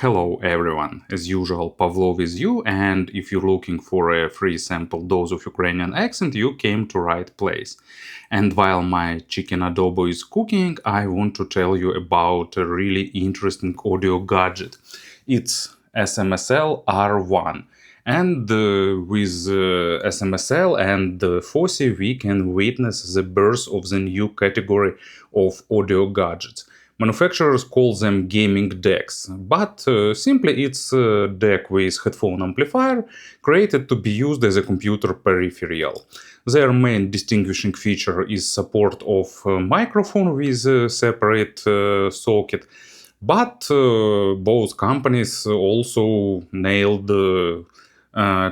Hello everyone, as usual Pavlov is you, and if you're looking for a free sample dose of Ukrainian accent, you came to right place. And while my chicken adobo is cooking, I want to tell you about a really interesting audio gadget. It's SMSL R1. And with SMSL and FOSI, we can witness the birth of the new category of audio gadgets. Manufacturers call them gaming DACs, but simply it's a DAC with headphone amplifier created to be used as a computer peripheral. Their main distinguishing feature is support of microphone with a separate socket, but both companies also nailed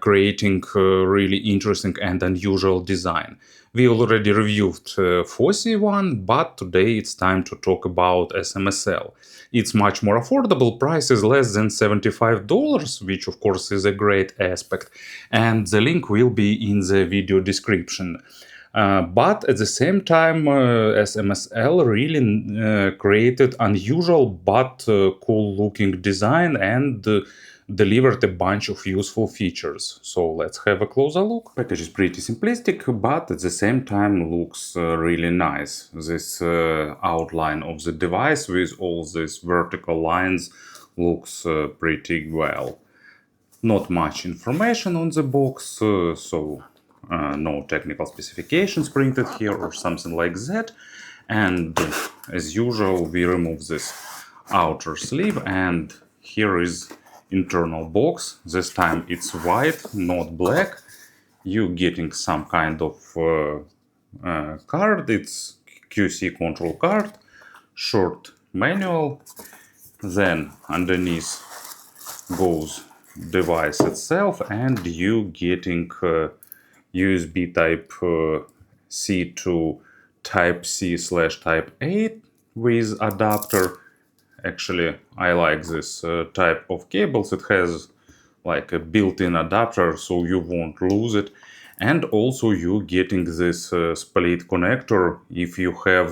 creating really interesting and unusual design. We already reviewed FOSI one, but today it's time to talk about SMSL. It's much more affordable, price is less than $75, which of course is a great aspect, and the link will be in the video description. But at the same time, SMSL really created unusual but cool-looking design and delivered a bunch of useful features. So let's have a closer look. Package is pretty simplistic, but at the same time looks really nice. This outline of the device with all these vertical lines looks pretty well. Not much information on the box, no technical specifications printed here or something like that. And as usual, we remove this outer sleeve, and here is internal box. This time it's white, not black. You getting some kind of card. It's QC control card, short manual. Then underneath goes device itself, and you getting USB type C to type C / type A with adapter. Actually, I like this type of cables. It has like a built-in adapter, so you won't lose it. And also you getting this split connector. If you have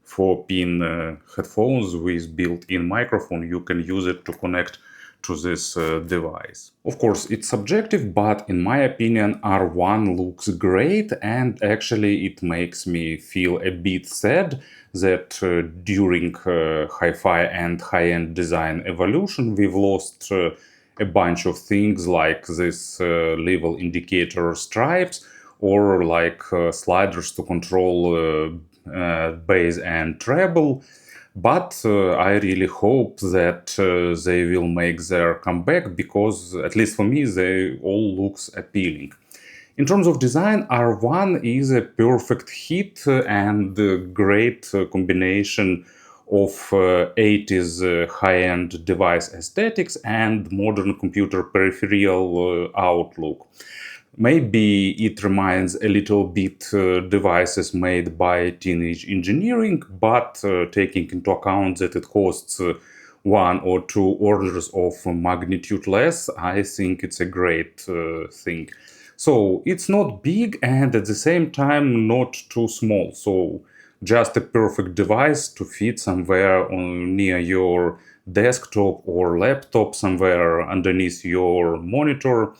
4-pin headphones with built-in microphone, you can use it to connect to this device. Of course, it's subjective, but in my opinion, R1 looks great, and actually it makes me feel a bit sad that during hi-fi and high-end design evolution, we've lost a bunch of things like this level indicator stripes, or like sliders to control bass and treble. But I really hope that they will make their comeback, because at least for me they all looks appealing. In terms of design, R1 is a perfect hit and a great combination of 80s high-end device aesthetics and modern computer peripheral outlook. Maybe it reminds a little bit devices made by teenage engineering, but taking into account that it costs 1 or 2 orders of magnitude less, I think it's a great thing. So it's not big and at the same time not too small. So just a perfect device to fit somewhere near your desktop or laptop, somewhere underneath your monitor.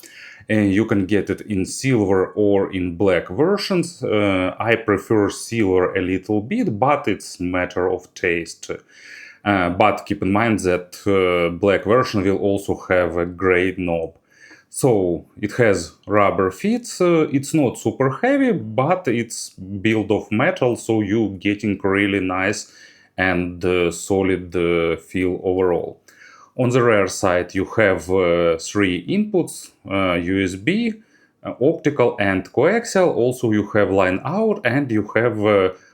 And you can get it in silver or in black versions. I prefer silver a little bit, but it's matter of taste. But keep in mind that black version will also have a gray knob. So it has rubber feet. It's not super heavy, but it's built of metal, so you getting really nice and solid feel overall. On the rear side, you have 3 inputs, USB, optical and coaxial. Also, you have line out, and you have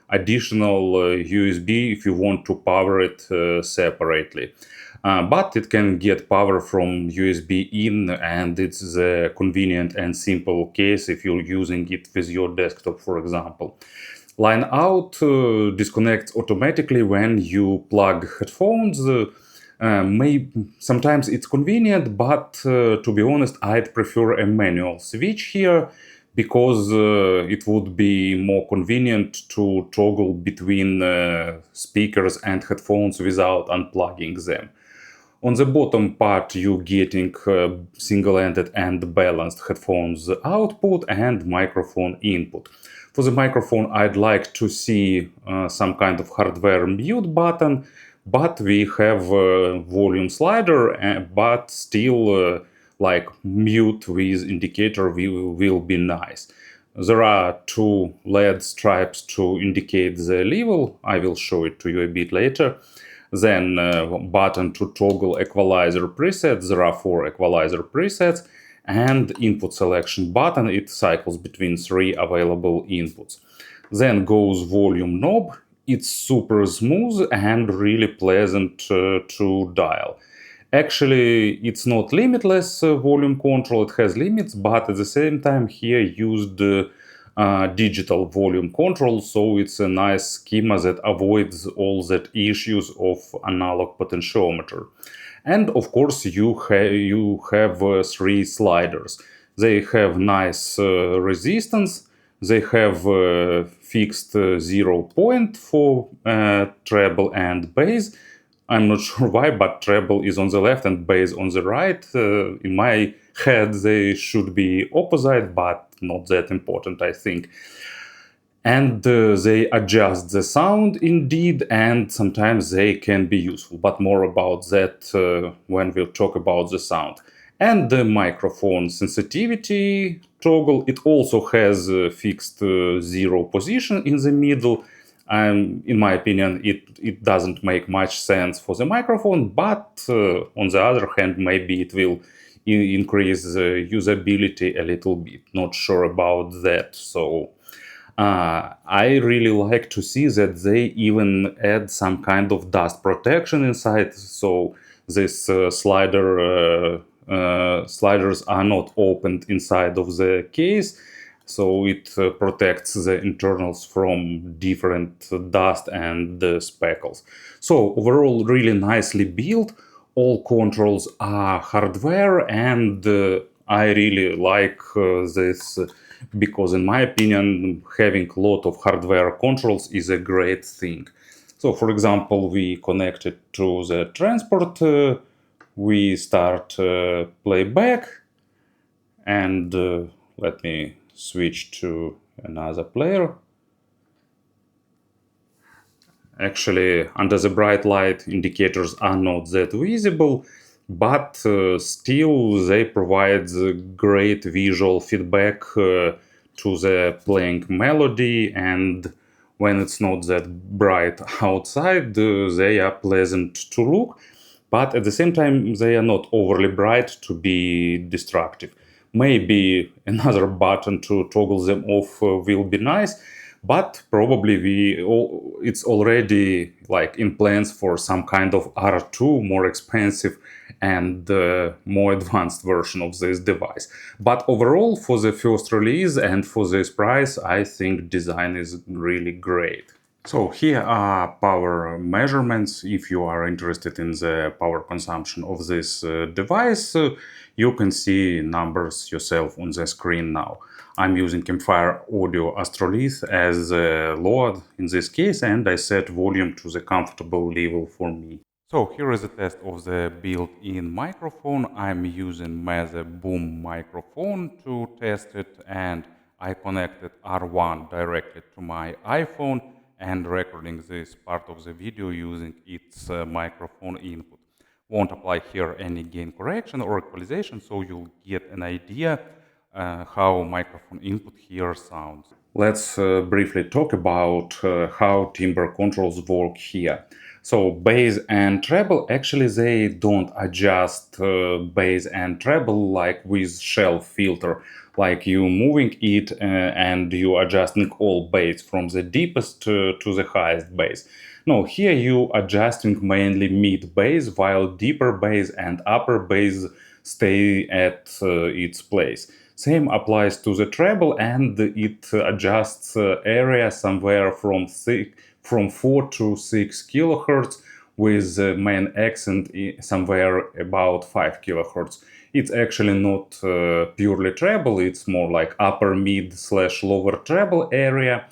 additional USB if you want to power it separately. But it can get power from USB in, and it's a convenient and simple case if you're using it with your desktop, for example. Line out disconnects automatically when you plug headphones. Sometimes it's convenient, but to be honest, I'd prefer a manual switch here, because it would be more convenient to toggle between speakers and headphones without unplugging them. On the bottom part, you're getting single-ended and balanced headphones output and microphone input. For the microphone, I'd like to see some kind of hardware mute button, but we have a volume slider, but still like mute with indicator will be nice. There are two LED stripes to indicate the level. I will show it to you a bit later. Then button to toggle equalizer presets. There are 4 equalizer presets. And input selection button. It cycles between 3 available inputs. Then goes volume knob. It's super smooth and really pleasant to dial. Actually, it's not limitless volume control, it has limits, but at the same time here used digital volume control, so it's a nice schema that avoids all that issues of analog potentiometer. And of course you have 3 sliders. They have nice resistance, they have fixed 0 point for treble and bass. I'm not sure why, but treble is on the left and bass on the right. In my head, they should be opposite, but not that important, I think. And they adjust the sound indeed, and sometimes they can be useful, but more about that when we'll talk about the sound. And the microphone sensitivity toggle, it also has a fixed 0 position in the middle. In my opinion, it doesn't make much sense for the microphone, but on the other hand, maybe it will increase the usability a little bit. Not sure about that. So I really like to see that they even add some kind of dust protection inside. So this sliders are not opened inside of the case. So it protects the internals from different dust and speckles. So overall, really nicely built. All controls are hardware, and I really like this because, in my opinion, having a lot of hardware controls is a great thing. So, for example, we connect it to the transport. We start playback, and let me switch to another player. Actually, under the bright light, indicators are not that visible, but still they provide great visual feedback to the playing melody, and when it's not that bright outside, they are pleasant to look, but at the same time they are not overly bright to be destructive. Maybe another button to toggle them off will be nice, but probably it's already like in plans for some kind of R2, more expensive and more advanced version of this device. But overall, for the first release and for this price, I think design is really great. So here are power measurements. If you are interested in the power consumption of this device, you can see numbers yourself on the screen now. I'm using Campfire Audio Astrolith as a load in this case, and I set volume to the comfortable level for me. So here is a test of the built-in microphone. I'm using Meze Boom microphone to test it, and I connected R1 directly to my iPhone and recording this part of the video using its microphone input. Won't apply here any gain correction or equalization, so you'll get an idea how microphone input here sounds. Let's briefly talk about how timbre controls work here. So bass and treble, actually they don't adjust bass and treble like with shelf filter, like you moving it and you adjusting all bass from the deepest to the highest bass. No, here you adjusting mainly mid bass, while deeper bass and upper bass stay at its place. Same applies to the treble, and it adjusts area somewhere from 4 to 6 kilohertz, with the main accent somewhere about 5 kilohertz. It's actually not purely treble, it's more like upper mid / lower treble area,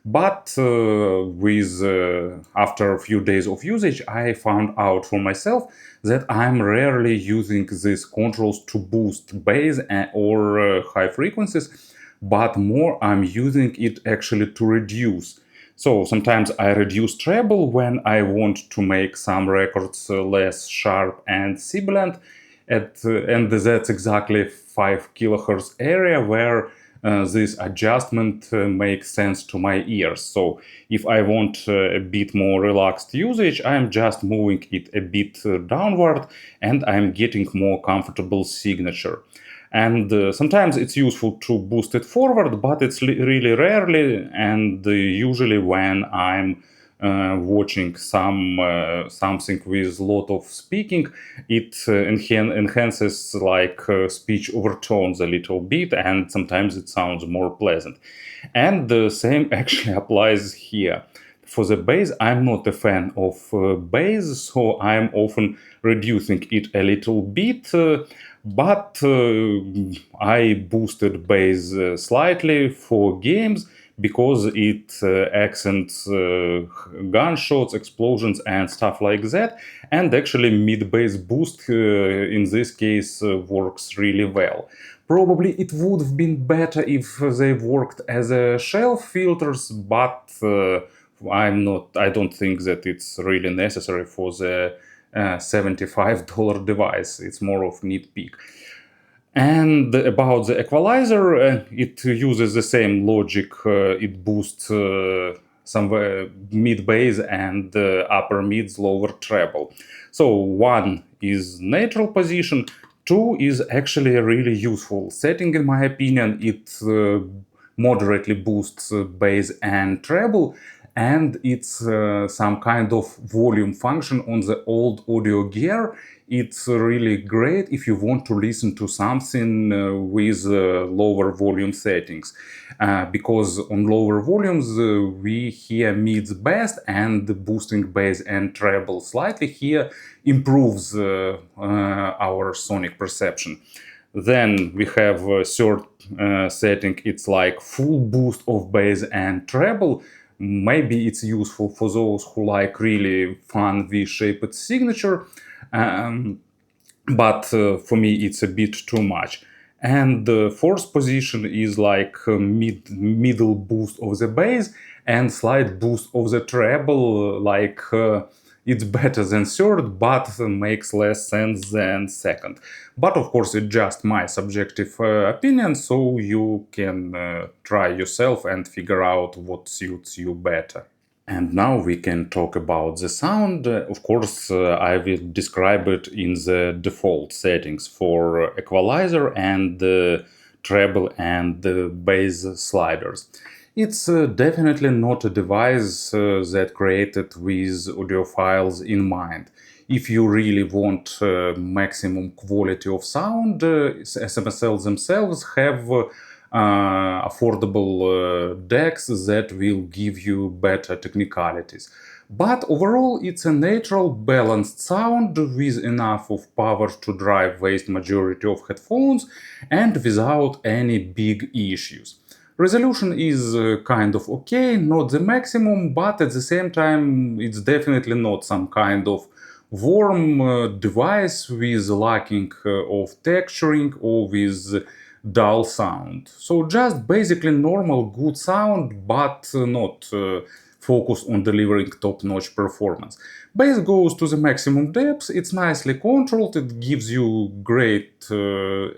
But after a few days of usage, I found out for myself that I'm rarely using these controls to boost bass or high frequencies, but more I'm using it actually to reduce. So sometimes I reduce treble when I want to make some records less sharp and sibilant, and that's exactly 5 kilohertz area where this adjustment makes sense to my ears. So if I want a bit more relaxed usage, I'm just moving it a bit downward and I'm getting more comfortable signature. And sometimes it's useful to boost it forward, but it's really rarely, and usually when I'm watching something with a lot of speaking, it enhances like speech overtones a little bit, and sometimes it sounds more pleasant. And the same actually applies here. For the bass, I'm not a fan of bass, so I'm often reducing it a little bit. But I boosted bass slightly for games because it accents gunshots, explosions, and stuff like that. And actually, mid-bass boost in this case works really well. Probably it would have been better if they worked as a shelf filters, but I don't think that it's really necessary for the $75 device. It's more of nitpick. And about the equalizer, it uses the same logic. It boosts some mid bass and upper mids, lower treble. So one is neutral position. Two is actually a really useful setting, in my opinion. It moderately boosts bass and treble, and it's some kind of volume function on the old audio gear. It's really great if you want to listen to something with lower volume settings, because on lower volumes we hear mids best, and boosting bass and treble slightly here improves our sonic perception. Then we have a third setting, it's like full boost of bass and treble. Maybe it's useful for those who like really fun V-shaped signature, but for me it's a bit too much. And the fourth position is like middle boost of the bass and slight boost of the treble, like it's better than third, but makes less sense than second. But of course, it's just my subjective opinion, so you can try yourself and figure out what suits you better. And now we can talk about the sound. Of course, I will describe it in the default settings for equalizer and treble and bass sliders. It's definitely not a device that created with audiophiles in mind. If you really want maximum quality of sound, SMSL themselves have affordable DACs that will give you better technicalities. But overall, it's a natural, balanced sound with enough of power to drive vast majority of headphones and without any big issues. Resolution is kind of okay, not the maximum, but at the same time, it's definitely not some kind of warm device with lacking of texturing or with dull sound. So just basically normal good sound, but not focused on delivering top-notch performance. Bass goes to the maximum depth, it's nicely controlled, it gives you great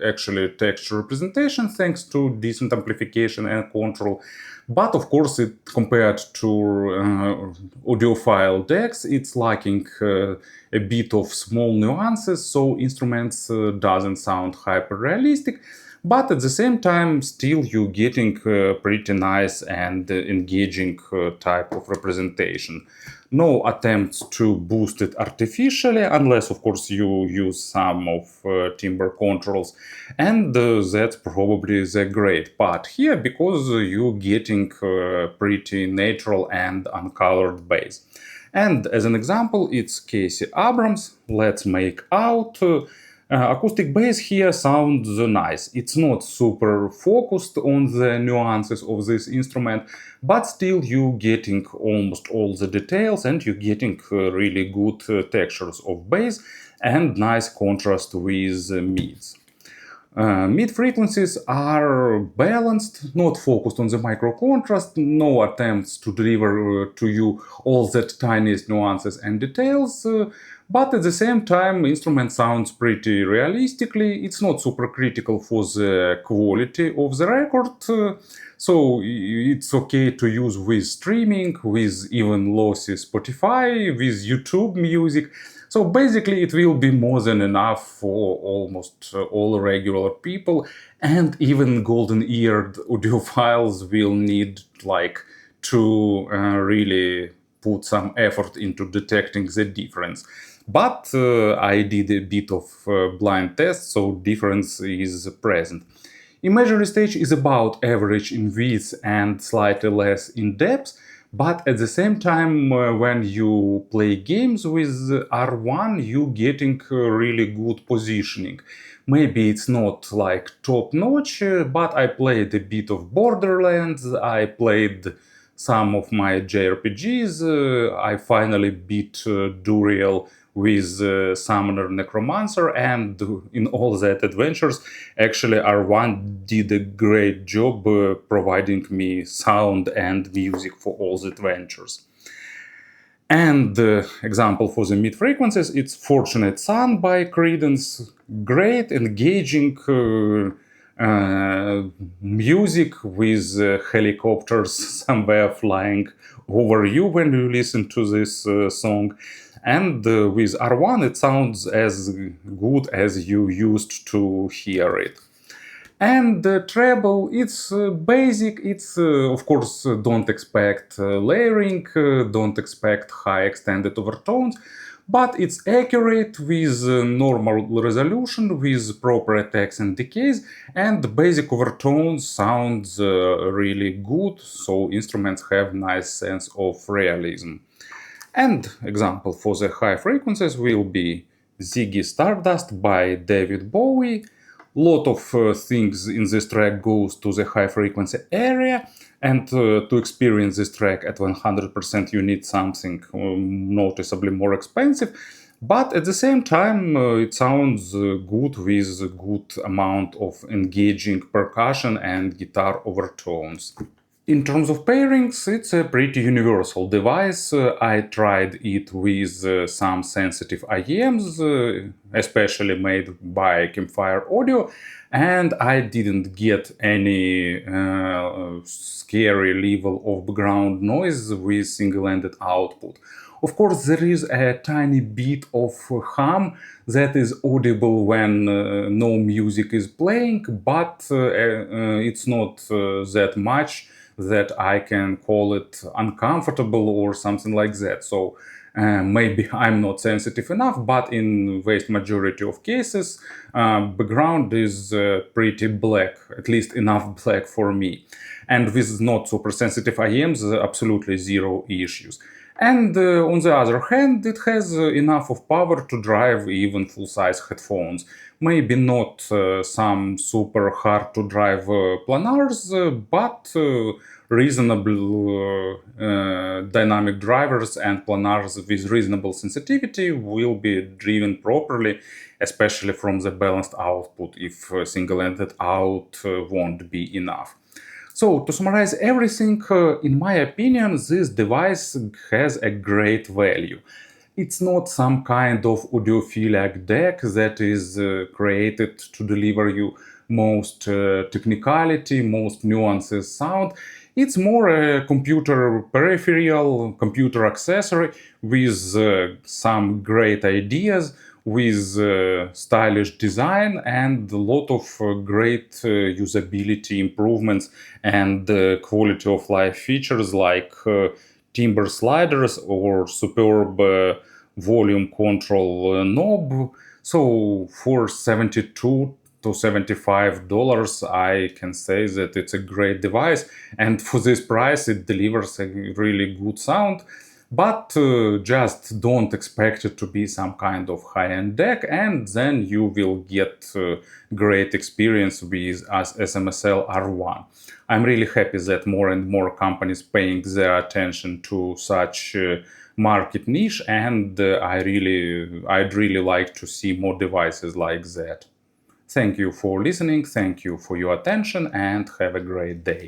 actually texture representation thanks to decent amplification and control. But of course, it compared to audiophile DACs, it's lacking a bit of small nuances, so instruments doesn't sound hyper realistic. But at the same time, still you're getting pretty nice and engaging type of representation. No attempts to boost it artificially, unless of course you use some of Timbre controls, and that's probably the great part here, because you're getting pretty natural and uncolored bass. And as an example, it's Casey Abrams. Let's make out. Acoustic bass here sounds nice. It's not super focused on the nuances of this instrument, but still you getting almost all the details and you getting really good textures of bass and nice contrast with mids. Mid frequencies are balanced, not focused on the micro contrast, no attempts to deliver to you all that tiniest nuances and details, but at the same time, instrument sounds pretty realistically. It's not super critical for the quality of the record, so it's okay to use with streaming, with even lossy Spotify, with YouTube music. So basically, it will be more than enough for almost all regular people, and even golden-eared audiophiles will need to really put some effort into detecting the difference. But I did a bit of blind test, so difference is present. Imaginary stage is about average in width and slightly less in depth, but at the same time, when you play games with R1, you getting really good positioning. Maybe it's not like top notch, but I played a bit of Borderlands, I played some of my JRPGs, I finally beat Duriel with Summoner Necromancer, and in all that adventures, actually R1 did a great job providing me sound and music for all the adventures. And the example for the mid frequencies, it's Fortunate Son by Creedence. Great, engaging music with helicopters somewhere flying over you when you listen to this song. And with R1, it sounds as good as you used to hear it. And the treble, it's basic. It's of course don't expect layering, don't expect high extended overtones, but it's accurate with normal resolution, with proper attacks and decays, and the basic overtones sounds really good. So instruments have nice sense of realism. And example for the high frequencies will be Ziggy Stardust by David Bowie. Lot of things in this track goes to the high frequency area, and to experience this track at 100% you need something noticeably more expensive, but at the same time it sounds good with a good amount of engaging percussion and guitar overtones. In terms of pairings, it's a pretty universal device. I tried it with some sensitive IEMs, especially made by Campfire Audio, and I didn't get any scary level of background noise with single-ended output. Of course, there is a tiny bit of hum that is audible when no music is playing, but it's not that much that I can call it uncomfortable or something like that. So maybe I'm not sensitive enough, but in vast majority of cases, background is pretty black, at least enough black for me. And with not super sensitive IEMs, absolutely zero issues. And on the other hand, it has enough of power to drive even full-size headphones. Maybe not some super hard-to-drive planars, but reasonable dynamic drivers and planars with reasonable sensitivity will be driven properly, especially from the balanced output if single-ended out won't be enough. So, to summarize everything, in my opinion, this device has a great value. It's not some kind of audiophilic DAC that is created to deliver you most technicality, most nuances sound. It's more a computer peripheral, computer accessory with some great ideas, with stylish design and a lot of great usability improvements and quality of life features like Timbre sliders or superb volume control knob. So for 72 to $75, I can say that it's a great device, and for this price it delivers a really good sound. but just don't expect it to be some kind of high-end DAC, and then you will get great experience with SMSL R1. I'm really happy that more and more companies paying their attention to such market niche, and I'd really like to see more devices like that. Thank you for listening, thank you for your attention, and have a great day.